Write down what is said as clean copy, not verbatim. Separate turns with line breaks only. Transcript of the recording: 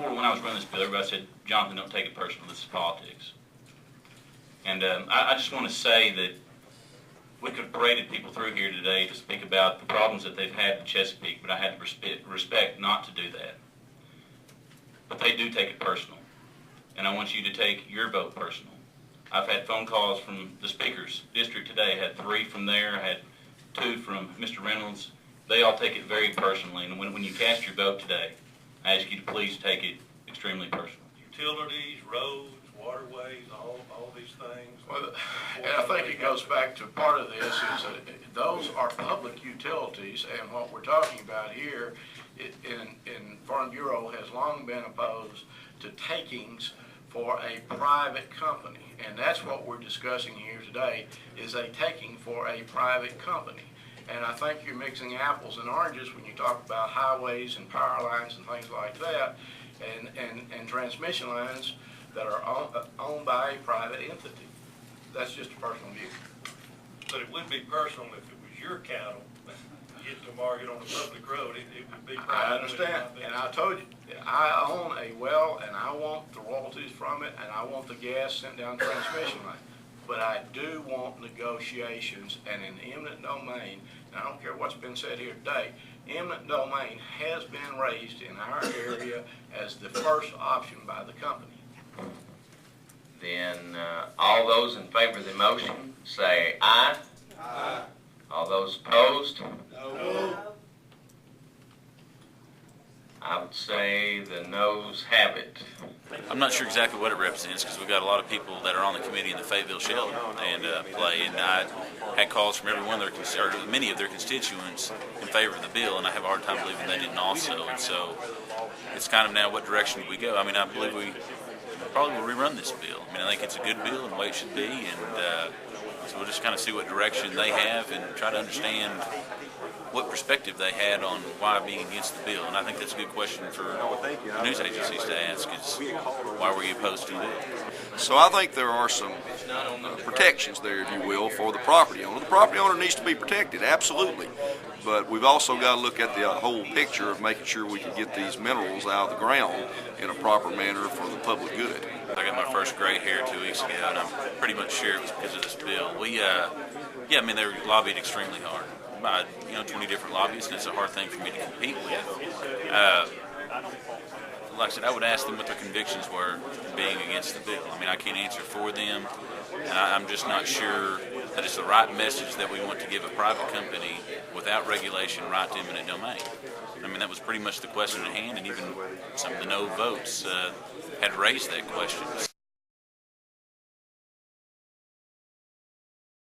before, when I was running this bill, everybody said, Jonathan, don't take it personal, this is politics. And I just want to say that we could have paraded people through here today to speak about the problems that they've had in Chesapeake, but I had to respect not to do that. But they do take it personal, and I want you to take your vote personal. I've had phone calls from the speaker's district today. I had 3 from there. I had 2 from Mr. Reynolds. They all take it very personally, and when you cast your vote today, I ask you to please take it extremely personal.
Utilities, roads, waterways, all these things.
Well, and I think it goes back to part of this is that those are public utilities, and what we're talking about here in Farm Bureau has long been opposed to takings for a private company, and that's what we're discussing here today, is a taking for a private company. And I think you're mixing apples and oranges when you talk about highways and power lines and things like that, and transmission lines that are owned by a private entity. That's just a personal view.
But it would be personal if it was your cattle getting to market on a public road. It would be private.
I understand, and I told you, I own a well, and I want the royalties from it, and I want the gas sent down the transmission line. But I do want negotiations, and in eminent domain, and I don't care what's been said here today, eminent domain has been raised in our area as the first option by the company.
Then all those in favor of the motion say aye.
Aye.
All those opposed?
No.
I would say the noes have it.
I'm not sure exactly what it represents because we've got a lot of people that are on the committee in the Fayetteville Shell and play, and I had calls from every one of their, or many of their constituents in favor of the bill, and I have a hard time believing they didn't also. And so it's kind of now, what direction do we go? I mean, I believe we probably will rerun this bill. I mean, I think it's a good bill and the way it should be, and so we'll just kind of see what direction they have and try to understand what perspective they had on why being against the bill. And I think that's a good question for news agencies to ask, is why were you opposed to the bill?
So I think there are some protections there, if you will, for the property owner. The property owner needs to be protected, absolutely. But we've also got to look at the whole picture of making sure we can get these minerals out of the ground in a proper manner for the public good.
I got my first gray hair 2 weeks ago, and I'm pretty much sure it was because of this bill. Yeah, I mean, they lobbied extremely hard. By 20 different lobbyists, and it's a hard thing for me to compete with. Like I said, I would ask them what their convictions were being against the bill. I mean, I can't answer for them, and I'm just not sure that it's the right message that we want to give a private company without regulation right to eminent domain. I mean, that was pretty much the question at hand, and even some of the no votes had raised that question.